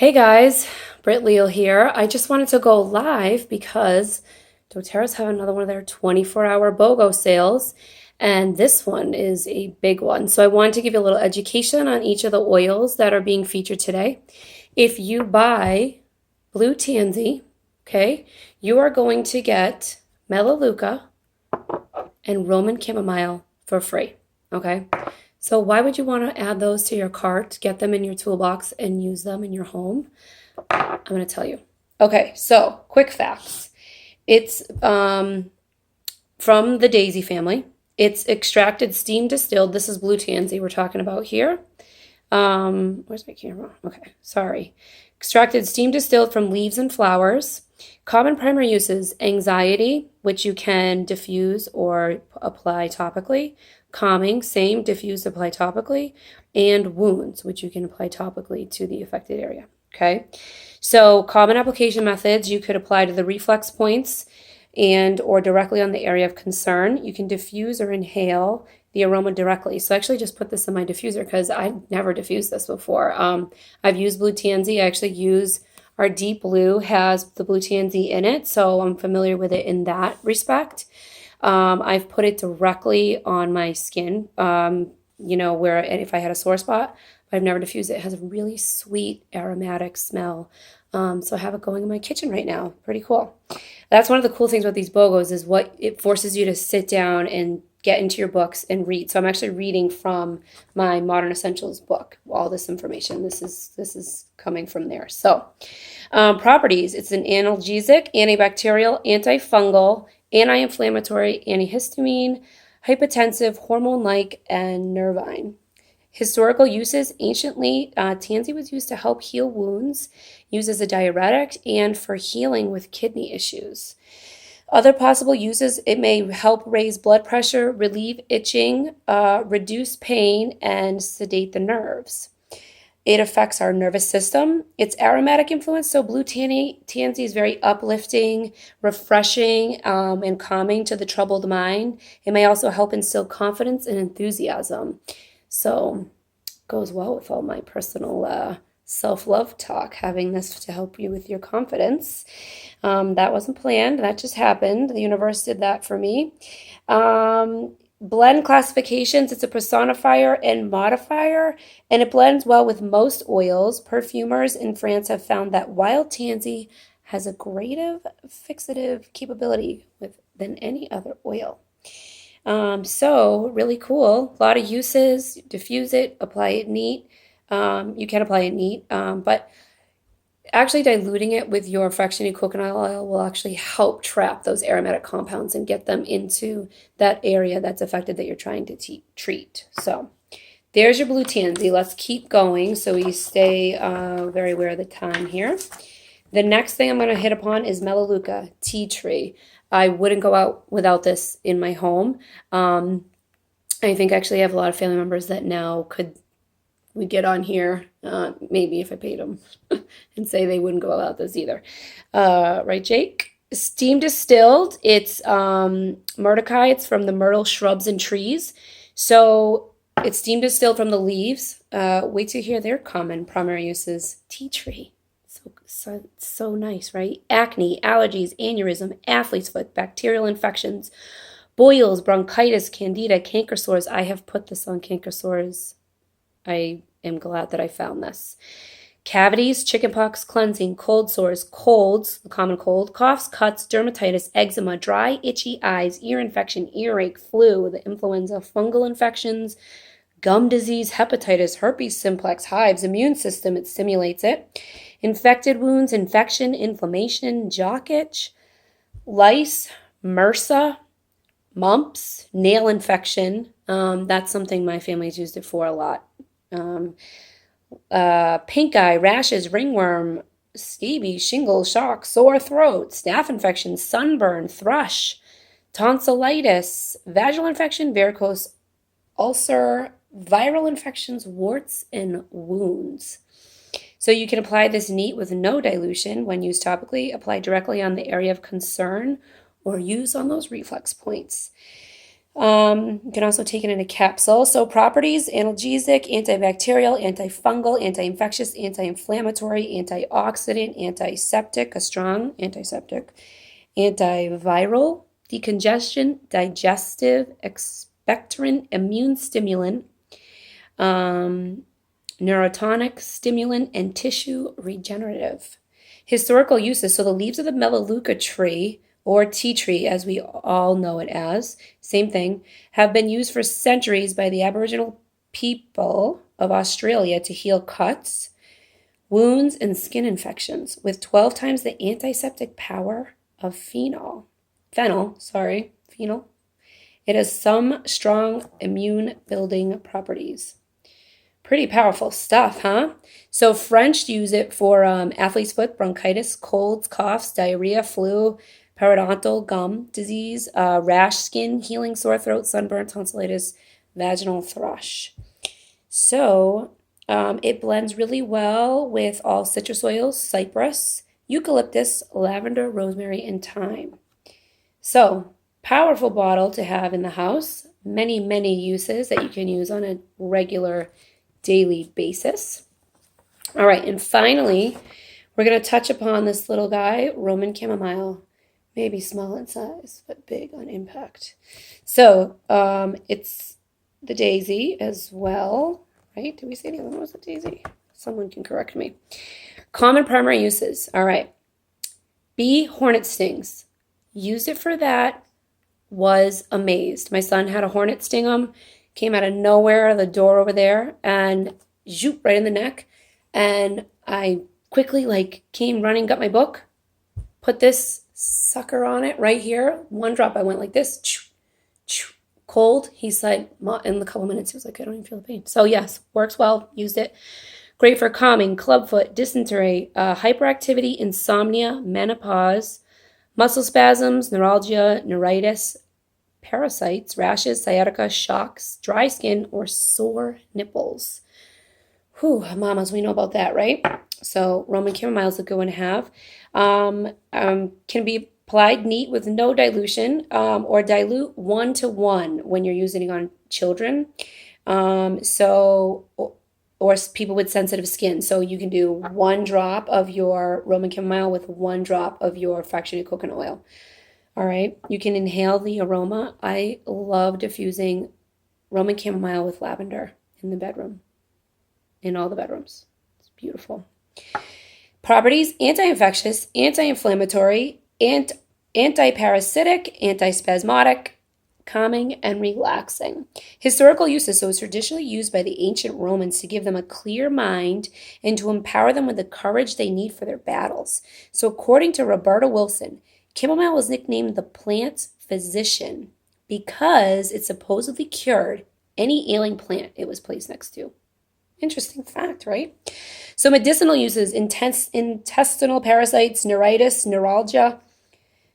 Hey guys, Britt Leal here. I just wanted to go live because doTERRA's having another one of their 24-hour BOGO sales, and this one is a big one. So I wanted to give you a little education on each of the oils that are being featured today. If you buy Blue Tansy, okay, you are going to get Melaluca and Roman Chamomile for free, okay? So why would you want to add those to your cart, get them in your toolbox, and use them in your home? I'm going to tell you. Okay, so quick facts. It's from the Daisy family. It's extracted, steam distilled. This is Blue Tansy we're talking about here. Where's my camera? Okay, sorry. Extracted, steam distilled from leaves and flowers. Common primary uses: anxiety, which you can diffuse or apply topically. Calming, same, diffuse, apply topically. And wounds, which you can apply topically to the affected area. Okay, so common application methods: you could apply to the reflex points and or directly on the area of concern. You can diffuse or inhale the aroma directly. So I actually just put this in my diffuser because I've never diffused this before. I've used Blue Tansy. I actually use our Deep Blue, has the Blue Tansy in it, so I'm familiar with it in that respect. I've put it directly on my skin, where if I had a sore spot, but I've never diffused it. It has a really sweet aromatic smell. So I have it going in my kitchen right now. Pretty cool. That's one of the cool things about these BOGOs is what it forces you to sit down and get into your books and read. So I'm actually reading from my Modern Essentials book, all this information. This is coming from there. So properties: it's an analgesic, antibacterial, antifungal, anti-inflammatory, antihistamine, hypotensive, hormone-like, and nervine. Historical uses: anciently, Tansy was used to help heal wounds, used as a diuretic, and for healing with kidney issues. Other possible uses: it may help raise blood pressure, relieve itching, reduce pain, and sedate the nerves. It affects our nervous system. Its aromatic influence: so Blue Tansy is very uplifting, refreshing, and calming to the troubled mind. It may also help instill confidence and enthusiasm. So goes well with all my personal self-love talk, having this to help you with your confidence. That wasn't planned. That just happened. The universe did that for me. Blend classifications: it's a personifier and modifier, and it blends well with most oils. Perfumers in France have found that wild tansy has a greater fixative capability than any other oil. So really cool. A lot of uses: diffuse it, apply it neat. You can apply it neat, but actually diluting it with your fractionated coconut oil will actually help trap those aromatic compounds and get them into that area that's affected that you're trying to treat. So there's your Blue Tansy. Let's keep going so we stay very aware of the time here. The next thing I'm going to hit upon is Melaluca, tea tree. I wouldn't go out without this in my home. I think actually I have a lot of family members that now would get on here, maybe if I paid them, and say they wouldn't go without this either. Right, Jake? Steam distilled. It's myrtlecae. It's from the myrtle shrubs and trees. So it's steam distilled from the leaves. Wait to hear their common primary uses. Tea tree. So nice, right? Acne, allergies, aneurysm, athlete's foot, bacterial infections, boils, bronchitis, candida, canker sores. I have put this on canker sores. I am glad that I found this. Cavities, chickenpox, cleansing, cold sores, colds, the common cold, coughs, cuts, dermatitis, eczema, dry, itchy eyes, ear infection, earache, flu, the influenza, fungal infections, gum disease, hepatitis, herpes simplex, hives, immune system, it stimulates it. Infected wounds, infection, inflammation, jock itch, lice, MRSA, mumps, nail infection. That's something my family's used it for a lot. Pink eye, rashes, ringworm, scabies, shingles, shock, sore throat, staph infection, sunburn, thrush, tonsillitis, vaginal infection, varicose ulcer, viral infections, warts, and wounds. So you can apply this neat with no dilution. When used topically, apply directly on the area of concern or use on those reflex points. You can also take it in a capsule. So properties: analgesic, antibacterial, antifungal, anti-infectious, anti-inflammatory, antioxidant, antiseptic, a strong antiseptic, antiviral, decongestion, digestive, expectorant, immune stimulant, neurotonic, stimulant, and tissue regenerative. Historical uses. So the leaves of the Melaluca tree, or tea tree as we all know it as, same thing, have been used for centuries by the Aboriginal people of Australia to heal cuts, wounds, and skin infections with 12 times the antiseptic power of phenol. Phenol. It has some strong immune building properties. Pretty powerful stuff, huh? So French use it for athlete's foot, bronchitis, colds, coughs, diarrhea, flu, periodontal gum disease, rash, skin, healing, sore throat, sunburn, tonsillitis, vaginal thrush. So it blends really well with all citrus oils, cypress, eucalyptus, lavender, rosemary, and thyme. So powerful bottle to have in the house. Many, many uses that you can use on a regular daily basis. All right, and finally, we're going to touch upon this little guy, Roman chamomile. Maybe small in size, but big on impact. So it's the daisy as well, right? Did we say the other one was a daisy? Someone can correct me. Common primary uses. All right. Bee hornet stings. Used it for that. Was amazed. My son had a hornet sting him. Came out of nowhere, the door over there, and zoop, right in the neck. And I quickly came running, got my book, put this sucker on it right here. One drop, I went like this, cold. He said, in a couple minutes, he was like, I don't even feel the pain. So yes, works well, used it. Great for calming, clubfoot, dysentery, hyperactivity, insomnia, menopause, muscle spasms, neuralgia, neuritis, parasites, rashes, sciatica, shocks, dry skin, or sore nipples. Whew, mamas, we know about that, right? So Roman chamomile is a good one to have. Can be applied neat with no dilution, or dilute 1-to-1 when you're using it on children. Or people with sensitive skin. So you can do 1 drop of your Roman chamomile with 1 drop of your fractionated coconut oil. All right, you can inhale the aroma. I love diffusing Roman chamomile with lavender in the bedroom, in all the bedrooms. It's beautiful. Properties: anti-infectious, anti-inflammatory, anti-parasitic, antispasmodic, calming, and relaxing. Historical uses. So it was traditionally used by the ancient Romans to give them a clear mind and to empower them with the courage they need for their battles. So according to Roberta Wilson, chamomile was nicknamed the plant's physician because it supposedly cured any ailing plant it was placed next to. Interesting fact, right? So medicinal uses: intestinal parasites, neuritis, neuralgia,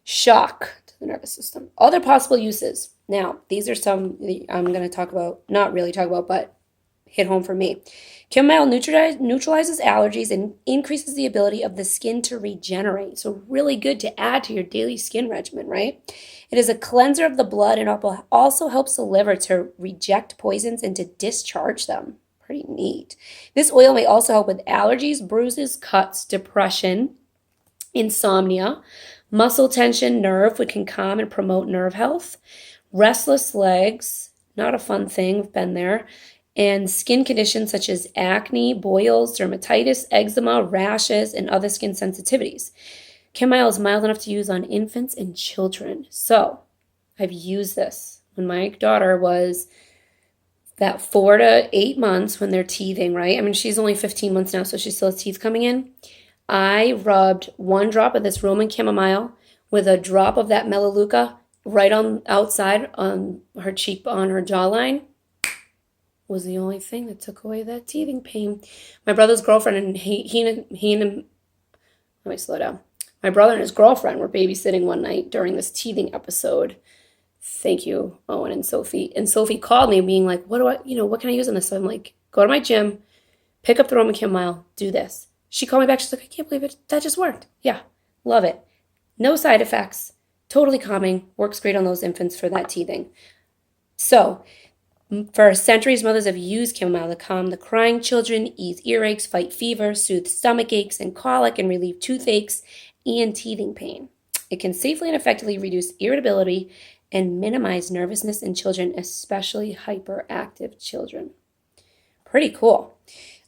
shock to the nervous system. Other possible uses. Now, these are some I'm going to talk about, not really talk about, but hit home for me. Chamomile neutralizes allergies and increases the ability of the skin to regenerate. So really good to add to your daily skin regimen, right? It is a cleanser of the blood and also helps the liver to reject poisons and to discharge them. Pretty neat. This oil may also help with allergies, bruises, cuts, depression, insomnia, muscle tension, nerve, which can calm and promote nerve health, restless legs, not a fun thing, we've been there, and skin conditions such as acne, boils, dermatitis, eczema, rashes, and other skin sensitivities. Chamomile is mild enough to use on infants and children. So I've used this when my daughter was that 4 to 8 months when they're teething, right? I mean, she's only 15 months now, so she still has teeth coming in. I rubbed 1 drop of this Roman chamomile with a drop of that Melaluca right on outside on her cheek, on her jawline. Was the only thing that took away that teething pain. My brother's girlfriend and let me slow down. My brother and his girlfriend were babysitting one night during this teething episode. Thank you, Owen and Sophie. And Sophie called me being like, what can I use on this? So I'm like, go to my gym, pick up the Roman chamomile, do this. She called me back. She's like, I can't believe it. That just worked. Yeah, love it. No side effects. Totally calming. Works great on those infants for that teething. So, for centuries, mothers have used chamomile to calm the crying children, ease earaches, fight fever, soothe stomach aches and colic, and relieve toothaches and teething pain. It can safely and effectively reduce irritability and minimize nervousness in children, especially hyperactive children. Pretty cool.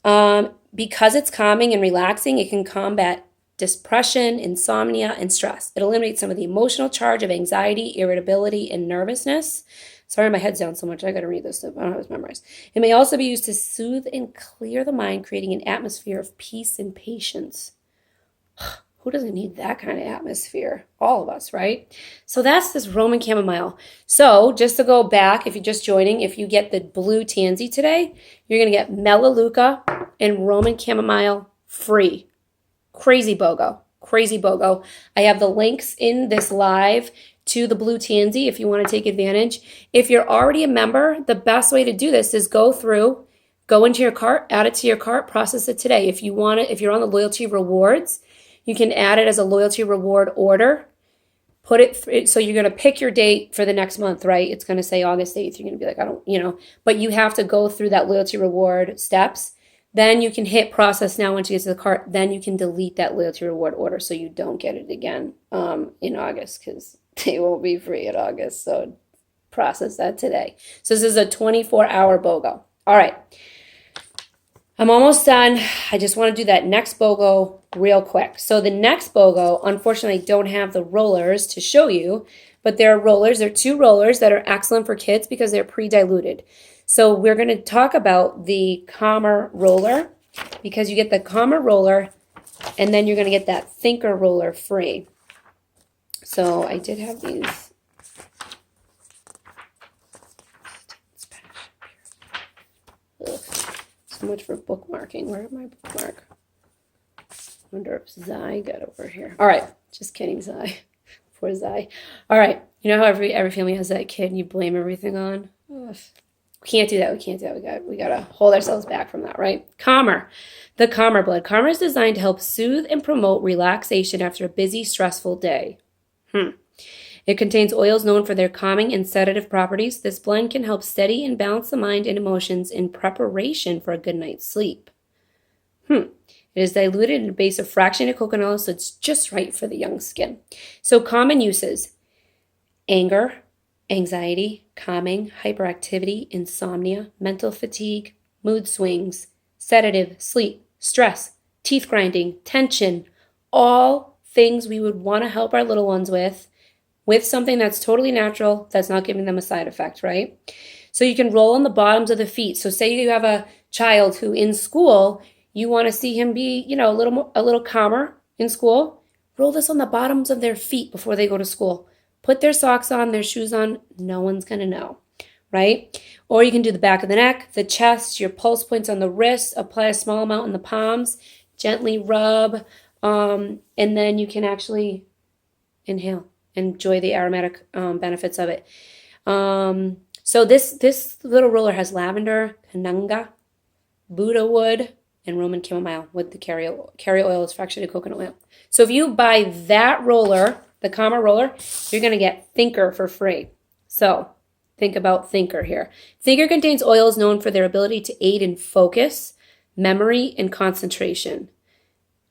Because it's calming and relaxing, it can combat depression, insomnia, and stress. It eliminates some of the emotional charge of anxiety, irritability, and nervousness. Sorry, my head's down so much. I got to read this stuff. I don't have it memorized. It may also be used to soothe and clear the mind, creating an atmosphere of peace and patience. Who doesn't need that kind of atmosphere? All of us, right? So that's this Roman chamomile. So just to go back, if you're just joining, if you get the blue Tansy today, you're going to get Melaluca and Roman chamomile free. Crazy BOGO. Crazy BOGO. I have the links in this live to the blue Tansy if you want to take advantage. If you're already a member, the best way to do this is go into your cart, add it to your cart, process it today. If you want it, if you're on the loyalty rewards, you can add it as a loyalty reward order. Put it, so you're going to pick your date for the next month, right? It's going to say August 8th. You're going to be like, but you have to go through that loyalty reward steps. Then you can hit process now once you get to the cart. Then you can delete that loyalty reward order so you don't get it again in August, because they won't be free in August. So process that today. So this is a 24-hour BOGO. All right. I'm almost done. I just want to do that next BOGO real quick. So the next BOGO, unfortunately, I don't have the rollers to show you, but there are rollers. There are 2 rollers that are excellent for kids because they're pre-diluted. So we're going to talk about the Calmer roller, because you get the Calmer roller and then you're going to get that Thinker roller free. So I did have these. Ugh. So much for bookmarking. Where did my bookmark? Wonder if Zai got over here. All right. Just kidding, Zai. Poor Zai. All right. You know how every family has that kid and you blame everything on? Ugh. We can't do that. We got to hold ourselves back from that, right? Calmer. The Calmer blend. Calmer is designed to help soothe and promote relaxation after a busy, stressful day. It contains oils known for their calming and sedative properties. This blend can help steady and balance the mind and emotions in preparation for a good night's sleep. It is diluted in a base of fractionated coconut oil, so it's just right for the young skin. So common uses: anger, anxiety, calming, hyperactivity, insomnia, mental fatigue, mood swings, sedative, sleep, stress, teeth grinding, tension, all things we would want to help our little ones with something that's totally natural, that's not giving them a side effect, right? So you can roll on the bottoms of the feet. So say you have a child who in school, you want to see him be, a little calmer in school, roll this on the bottoms of their feet before they go to school. Put their socks on, their shoes on, no one's going to know, right? Or you can do the back of the neck, the chest, your pulse points on the wrist, apply a small amount in the palms, gently rub, and then you can actually inhale. Enjoy the aromatic benefits of it. So this little roller has lavender, cananga, Buddha wood, and Roman chamomile with the carry oil is fractionated coconut oil. So if you buy that roller, the Calmer roller, you're going to get Thinker for free. So think about Thinker here. Thinker contains oils known for their ability to aid in focus, memory, and concentration.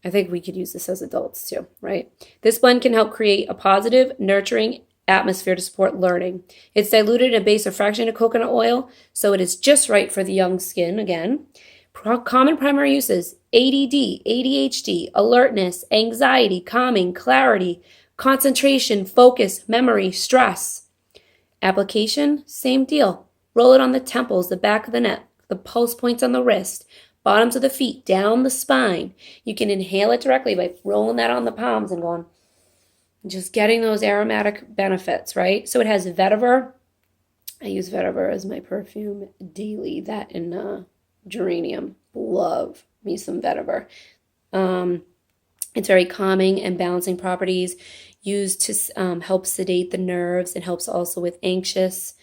I think we could use this as adults too, right? This blend can help create a positive, nurturing atmosphere to support learning. It's diluted in a base of fractionated coconut oil, so it is just right for the young skin again. Common primary uses: ADD, ADHD, alertness, anxiety, calming, clarity, concentration, focus, memory, stress. Application, same deal. Roll it on the temples, the back of the neck, the pulse points on the wrist, bottoms of the feet, down the spine. You can inhale it directly by rolling that on the palms and going, just getting those aromatic benefits, right? So it has vetiver. I use vetiver as my perfume daily. That and geranium. Love me some vetiver. It's very calming and balancing properties, used to help sedate the nerves. It helps also with anxious,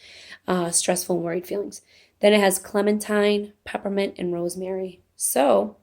stressful, and worried feelings. Then it has clementine, peppermint, and rosemary. So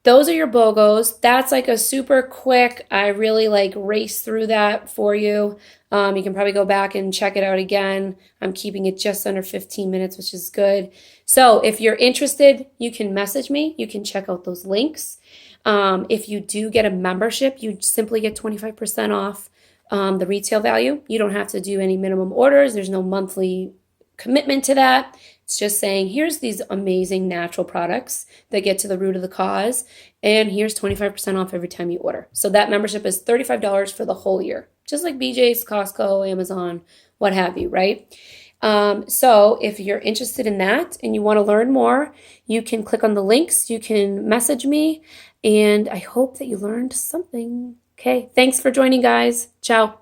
those are your BOGOs. That's like a super quick, I really like race through that for you. You can probably go back and check it out again. I'm keeping it just under 15 minutes, which is good. So if you're interested, you can message me. You can check out those links. If you do get a membership, you simply get 25% off the retail value. You don't have to do any minimum orders. There's no monthly commitment to that. It's just saying, here's these amazing natural products that get to the root of the cause, and here's 25% off every time you order. So that membership is $35 for the whole year, just like BJ's, Costco, Amazon, what have you, right? So if you're interested in that and you want to learn more, you can click on the links, you can message me, and I hope that you learned something. Okay, thanks for joining, guys. Ciao.